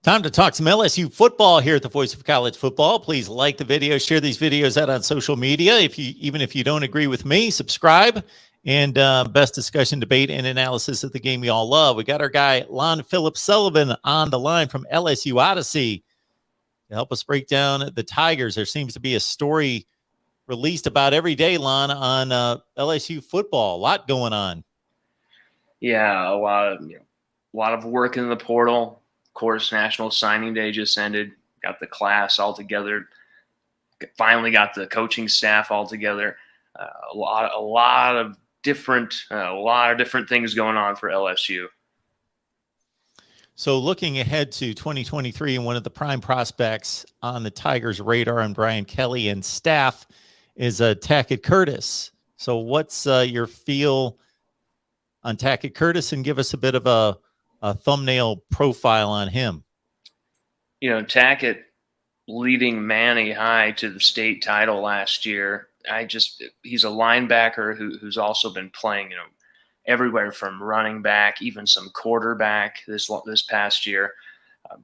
Time to talk some LSU football here at the Voice of College Football. Please like the video, share these videos out on social media. Even if you don't agree with me, subscribe. And best discussion, debate, and analysis of the game we all love. We got our guy Lon Philip Sullivan on the line from LSU Odyssey to help us break down the Tigers. There seems to be a story released about every day, Lon, on LSU football. A lot going on. Yeah, a lot of work in the portal. Of course, National Signing Day just ended. Got the class all together. Finally got the coaching staff all together. A lot of different things going on for LSU. So looking ahead to 2023, and one of the prime prospects on the Tigers' radar and Brian Kelly and staff is Tackett Curtis. So what's your feel on Tackett Curtis, and give us a bit of a thumbnail profile on him? Tackett leading Manny High to the state title last year. He's a linebacker who's also been playing, everywhere from running back, even some quarterback this past year.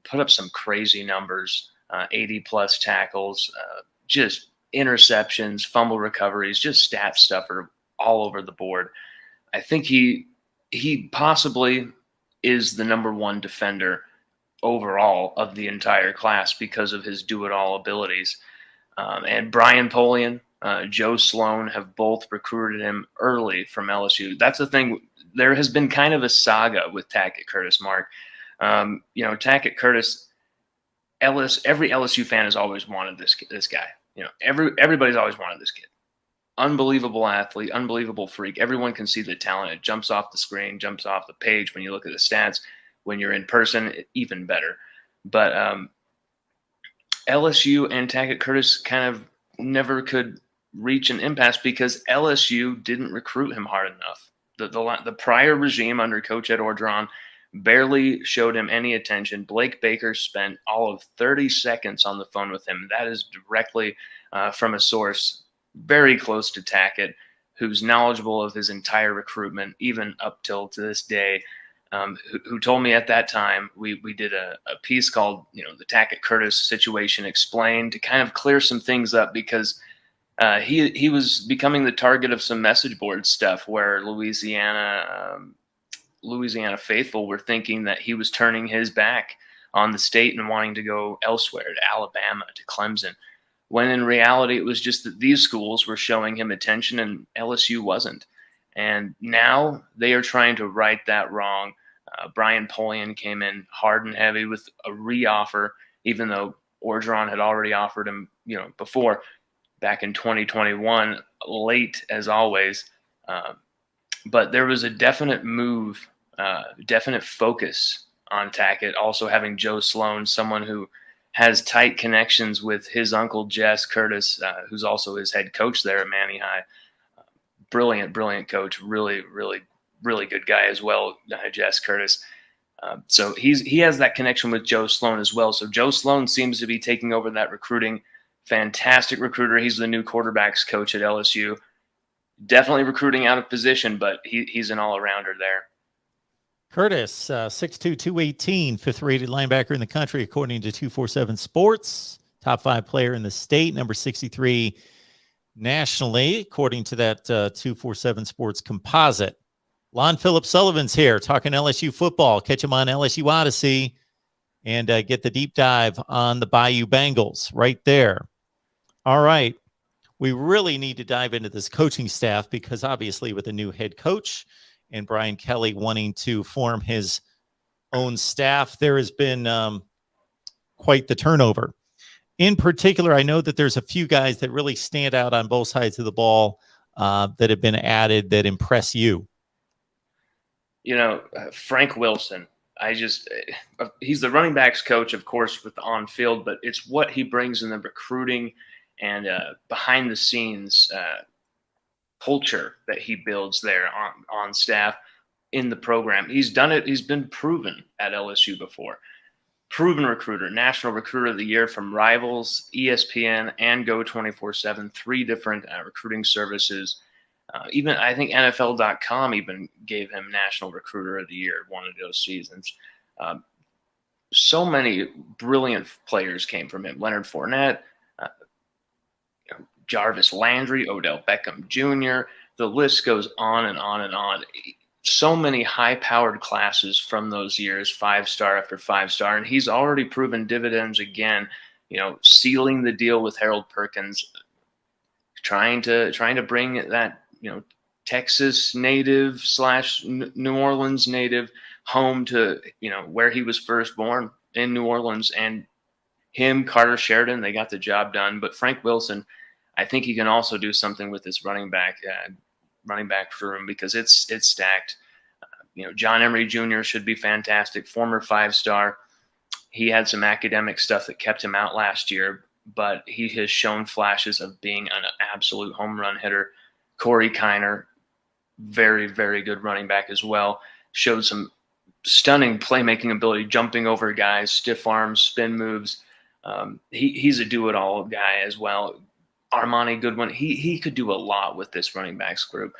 Put up some crazy numbers, 80 plus tackles, just interceptions, fumble recoveries, just stat stuffer all over the board. I think he possibly is the number one defender overall of the entire class because of his do-it-all abilities. And Brian Polian, Joe Sloan have both recruited him early from LSU. That's the thing. There has been kind of a saga with Tackett Curtis, Mark. Tackett Curtis, every LSU fan has always wanted this guy. Everybody's always wanted this kid. Unbelievable athlete, unbelievable freak. Everyone can see the talent. It jumps off the screen, jumps off the page when you look at the stats. When you're in person, even better. But LSU and Tackett Curtis kind of never could reach an impasse because LSU didn't recruit him hard enough. The prior regime under Coach Ed Orgeron barely showed him any attention. Blake Baker spent all of 30 seconds on the phone with him. That is directly from a source very close to Tackett, who's knowledgeable of his entire recruitment, even up till to this day, who told me at that time we did a piece called, the Tackett Curtis situation explained, to kind of clear some things up because he was becoming the target of some message board stuff where Louisiana faithful were thinking that he was turning his back on the state and wanting to go elsewhere, to Alabama, to Clemson, when in reality it was just that these schools were showing him attention and LSU wasn't. And now they are trying to right that wrong. Brian Polian came in hard and heavy with a re-offer, even though Orgeron had already offered him, before, back in 2021, late as always. But there was a definite move, definite focus on Tackett. Also having Joe Sloan, someone who has tight connections with his uncle, Jess Curtis, who's also his head coach there at Manny High. Brilliant coach. Really, really, really good guy as well, Jess Curtis. So he has that connection with Joe Sloan as well. So Joe Sloan seems to be taking over that recruiting. Fantastic recruiter. He's the new quarterbacks coach at LSU. Definitely recruiting out of position, but he's an all-arounder there. Curtis, 6'2", 218, fifth-rated linebacker in the country, according to 247 Sports. Top 5 player in the state, number 63 nationally, according to that 247 Sports composite. Lon Philip Sullivan's here, talking LSU football. Catch him on LSU Odyssey and get the deep dive on the Bayou Bengals right there. All right. We really need to dive into this coaching staff because obviously with a new head coach and Brian Kelly wanting to form his own staff, there has been quite the turnover. In particular, I know that there's a few guys that really stand out on both sides of the ball that have been added that impress you. Frank Wilson, he's the running backs coach, of course, with the on-field, but it's what he brings in the recruiting and behind the scenes culture that he builds there on staff in the program. He's done it. He's been proven at LSU before. Proven recruiter, National Recruiter of the Year from Rivals, ESPN, and Go 24/7, 3 different recruiting services. Even I think NFL.com even gave him National Recruiter of the Year one of those seasons. so many brilliant players came from him. Leonard Fournette, uh, Jarvis Landry, Odell Beckham Jr. The list goes on and on and on. So many high-powered classes from those years, 5-star after 5-star, and he's already proven dividends again. Sealing the deal with Harold Perkins, trying to bring that Texas native / New Orleans native home to where he was first born in New Orleans, and him, Carter Sheridan, they got the job done. But Frank Wilson, I think he can also do something with this running back room, because it's stacked. John Emery Jr. should be fantastic, former 5-star. He had some academic stuff that kept him out last year, but he has shown flashes of being an absolute home run hitter. Corey Kiner, very, very good running back as well, showed some stunning playmaking ability, jumping over guys, stiff arms, spin moves. He's a do-it-all guy as well. Armani Goodwin, he could do a lot with this running backs group.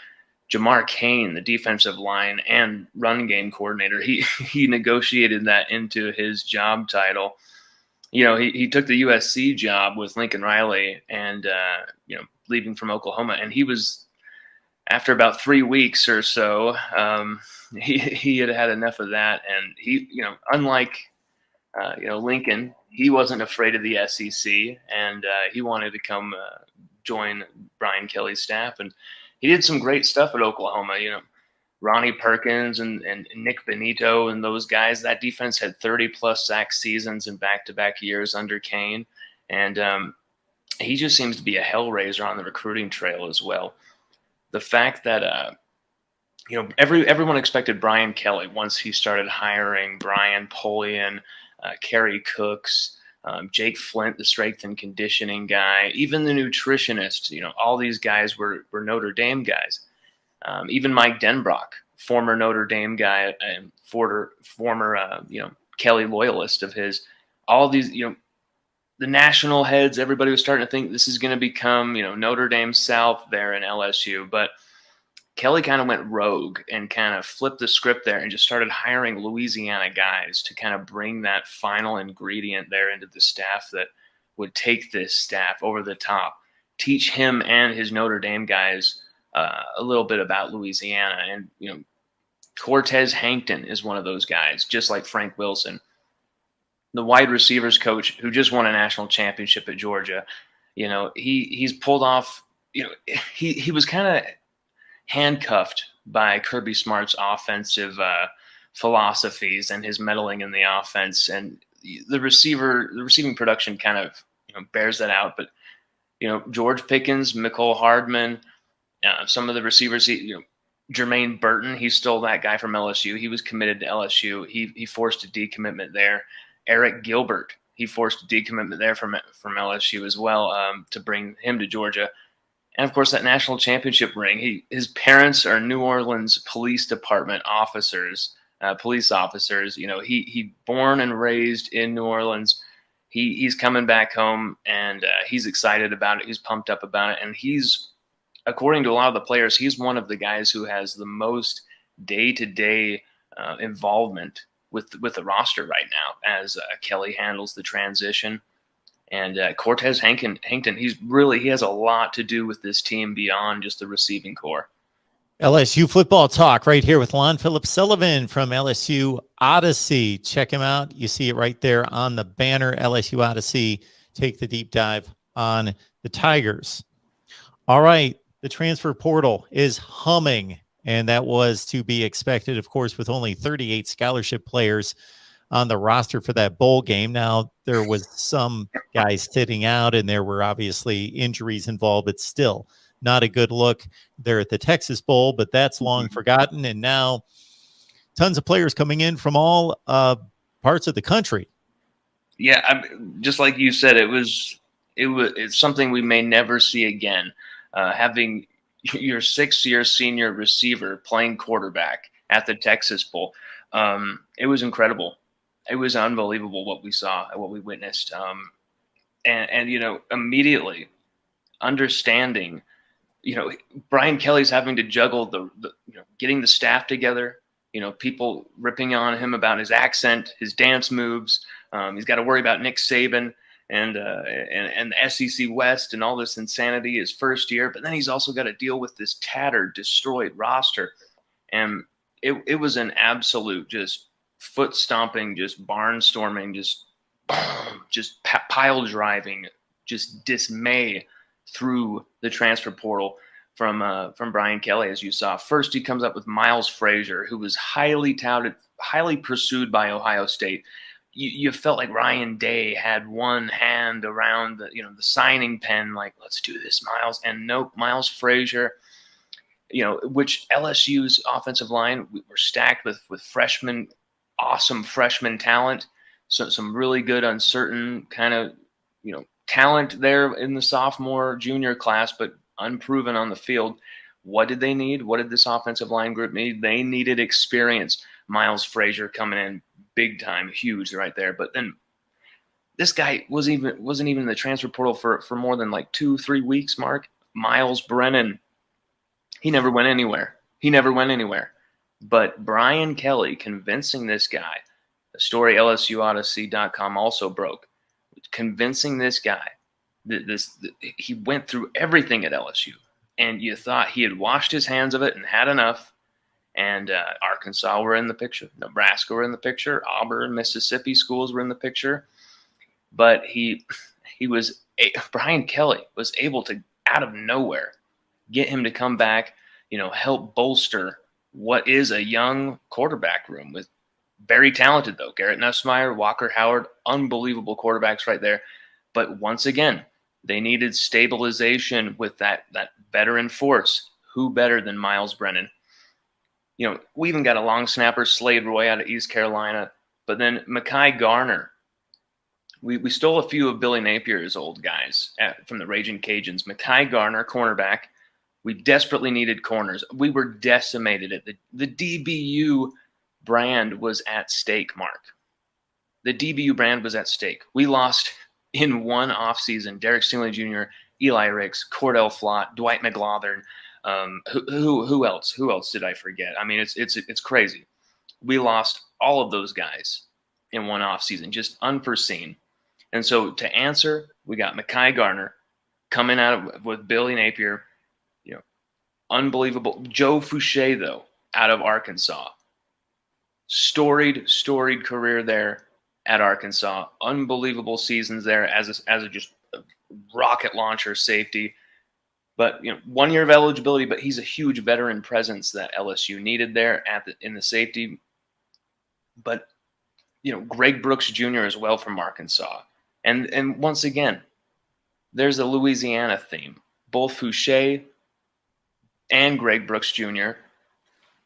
Jamar Kane, the defensive line and run game coordinator, he negotiated that into his job title. He took the USC job with Lincoln Riley and leaving from Oklahoma, and he was, after about 3 weeks or so, he had enough of that, and he unlike Lincoln, he wasn't afraid of the SEC, and he wanted to come join Brian Kelly's staff, and he did some great stuff at Oklahoma. Ronnie Perkins and Nick Benito and those guys. That defense had 30-plus sack seasons in back-to-back years under Kane, and he just seems to be a hellraiser on the recruiting trail as well. The fact that everyone expected Brian Kelly once he started hiring Brian Polian, Kerry Cooks, Jake Flint, the strength and conditioning guy, even the nutritionist. All these guys were Notre Dame guys. Even Mike Denbrock, former Notre Dame guy and former Kelly loyalist of his. All these, the national heads, everybody was starting to think this is going to become, Notre Dame South there in LSU. But Kelly kind of went rogue and kind of flipped the script there and just started hiring Louisiana guys to kind of bring that final ingredient there into the staff that would take this staff over the top, teach him and his Notre Dame guys a little bit about Louisiana. And, Cortez Hankton is one of those guys, just like Frank Wilson, the wide receivers coach who just won a national championship at Georgia. He's pulled off, he was kind of handcuffed by Kirby Smart's offensive philosophies and his meddling in the offense, and the receiving production kind of bears that out. But George Pickens, Mecole Hardman, some of the receivers, Jermaine Burton, he stole that guy from LSU. He was committed to LSU. He forced a decommitment there. Eric Gilbert, he forced a decommitment there from LSU as well, to bring him to Georgia. And of course, that national championship ring. His parents are New Orleans Police Department officers, police officers. He born and raised in New Orleans. He's coming back home, and he's excited about it. He's pumped up about it, and he's, according to a lot of the players, he's one of the guys who has the most day-to-day involvement with the roster right now, as Kelly handles the transition. And Cortez Hankton, he has a lot to do with this team beyond just the receiving core. LSU football talk right here with Lon Philip Sullivan from LSU Odyssey. Check him out. You see it right there on the banner, LSU Odyssey. Take the deep dive on the Tigers. All right. The transfer portal is humming, and that was to be expected, of course, with only 38 scholarship players on the roster for that bowl game. Now, there was some guys sitting out, and there were obviously injuries involved, but still not a good look there at the Texas Bowl, but that's long forgotten. And now tons of players coming in from all parts of the country. Yeah, just like you said, it's something we may never see again. Having your 6-year senior receiver playing quarterback at the Texas Bowl, it was incredible. It was unbelievable what we saw, what we witnessed. And immediately understanding, Brian Kelly's having to juggle the getting the staff together, people ripping on him about his accent, his dance moves. He's got to worry about Nick Saban and the SEC West and all this insanity his first year. But then he's also got to deal with this tattered, destroyed roster. And it was an absolute just foot stomping, just barnstorming, just pile driving, just dismay through the transfer portal from Brian Kelly, as you saw. First, he comes up with Miles Frazier, who was highly touted, highly pursued by Ohio State. You felt like Ryan Day had one hand around the signing pen, like, let's do this, Miles. And nope, Miles Frazier, which LSU's offensive line were stacked with freshmen, awesome freshman talent. So some really good, uncertain kind of, talent there in the sophomore, junior class, but unproven on the field. What did they need? What did this offensive line group need? They needed experience. Miles Frazier coming in big time, huge right there. But then this guy wasn't even in the transfer portal for more than like 2-3 weeks, Mark. Miles Brennan, he never went anywhere. But Brian Kelly convincing this guy, a story LSUOdyssey.com also broke, convincing this guy he went through everything at LSU, and you thought he had washed his hands of it and had enough. And Arkansas were in the picture, Nebraska were in the picture, Auburn, Mississippi schools were in the picture, but Brian Kelly was able to, out of nowhere, get him to come back, help bolster what is a young quarterback room with very talented, though, Garrett Nussmeier, Walker Howard, unbelievable quarterbacks right there. But once again, they needed stabilization with that veteran force. Who better than Miles Brennan? We even got a long snapper, Slade Roy, out of East Carolina. But then Mekhi Garner. We stole a few of Billy Napier's old guys from the Raging Cajuns. Mekhi Garner, cornerback. We desperately needed corners. We were decimated at the DBU brand was at stake, Mark. The DBU brand was at stake. We lost in one offseason Derek Stingley Jr., Eli Ricks, Cordell Flott, Dwight McGlothern. Who else? Who else did I forget? I mean, it's crazy. We lost all of those guys in one offseason, just unforeseen. And so to answer, we got Mekhi Garner coming out with Billy Napier, unbelievable. Joe Fouché, though, out of Arkansas. Storied career there at Arkansas. Unbelievable seasons there as a just a rocket launcher safety. But 1 year of eligibility, but he's a huge veteran presence that LSU needed there in the safety. But Greg Brooks Jr. as well from Arkansas. And once again, there's a Louisiana theme. Both Fouché and Greg Brooks Jr.,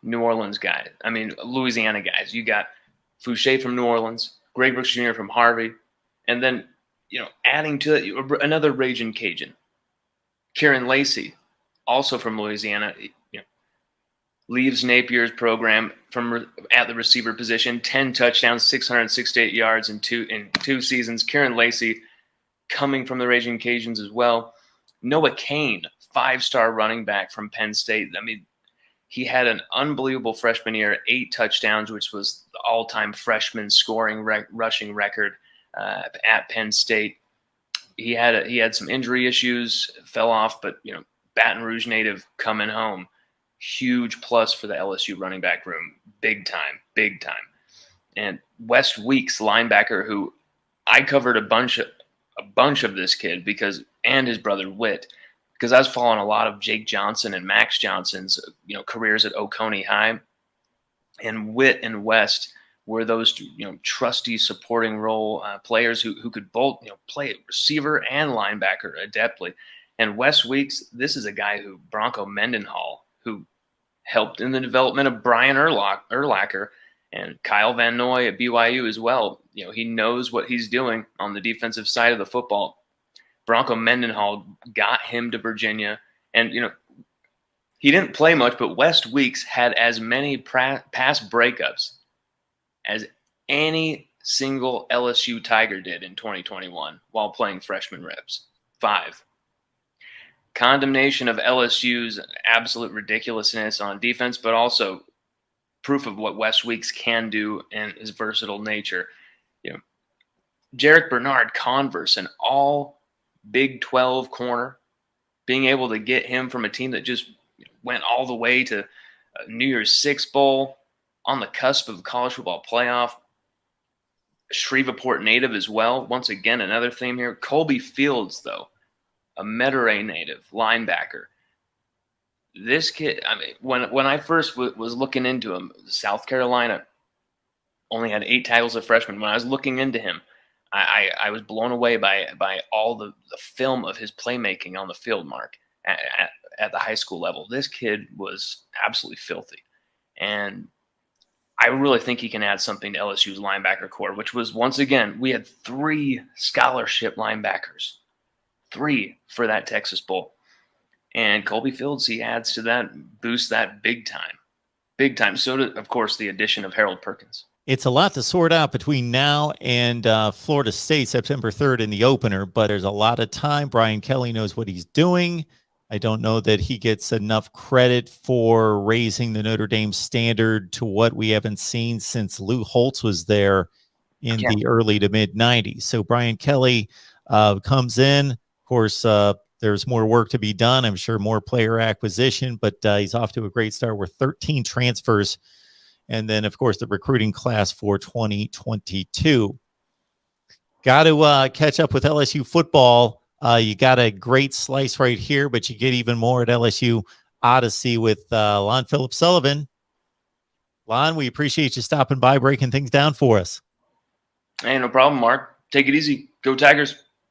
New Orleans guys. I mean, Louisiana guys. You got Fouché from New Orleans, Greg Brooks Jr. from Harvey, and then, adding to it, another Raging Cajun, Kieran Lacey, also from Louisiana, leaves Napier's program at the receiver position, 10 touchdowns, 668 yards in two seasons. Kieran Lacey coming from the Raging Cajuns as well. Noah Cain, 5-star running back from Penn State. I mean, he had an unbelievable freshman year, 8 touchdowns, which was the all-time freshman scoring rushing record at Penn State. He had some injury issues, fell off, but Baton Rouge native coming home, huge plus for the LSU running back room, big time. And West Weeks, linebacker, who I covered a bunch of this kid and his brother Witt, because I was following a lot of Jake Johnson and Max Johnson's careers at Oconee High, and Witt and West were those trusty supporting role players who could both play receiver and linebacker adeptly. And Wes Weeks, this is a guy who Bronco Mendenhall, who helped in the development of Brian Urlacher and Kyle Van Noy at BYU as well. He knows what he's doing on the defensive side of the football. Bronco Mendenhall got him to Virginia, and he didn't play much, but West Weeks had as many pass breakups as any single LSU Tiger did in 2021 while playing freshman reps. 5. Condemnation of LSU's absolute ridiculousness on defense, but also proof of what Wes Weeks can do and his versatile nature. Jarek Bernard, Converse, an all Big 12 corner, being able to get him from a team that just went all the way to New Year's Six Bowl, on the cusp of college football playoff. Shreveport native as well. Once again, another theme here. Colby Fields, though, a Metairie native linebacker. This kid, I mean, when I first was looking into him, South Carolina only had 8 tackles as a freshman. When I was looking into him, I was blown away by all the film of his playmaking on the field, Mark, at the high school level. This kid was absolutely filthy. And I really think he can add something to LSU's linebacker core, which was, once again, we had 3 scholarship linebackers, 3 for that Texas Bowl. And Colby Fields, he adds to that, boosts that big time. Big time. So, of course, the addition of Harold Perkins. It's a lot to sort out between now and Florida State, September 3rd in the opener, but there's a lot of time. Brian Kelly knows what he's doing. I don't know that he gets enough credit for raising the Notre Dame standard to what we haven't seen since Lou Holtz was there in the early to mid 90s. So Brian Kelly comes in. Of course, there's more work to be done. I'm sure more player acquisition, but he's off to a great start with 13 transfers. And then, of course, the recruiting class for 2022. Got to catch up with LSU football. You got a great slice right here, but you get even more at LSU Odyssey with Lon Phillips Sullivan. Lon, we appreciate you stopping by, breaking things down for us. Hey, no problem, Mark. Take it easy. Go Tigers.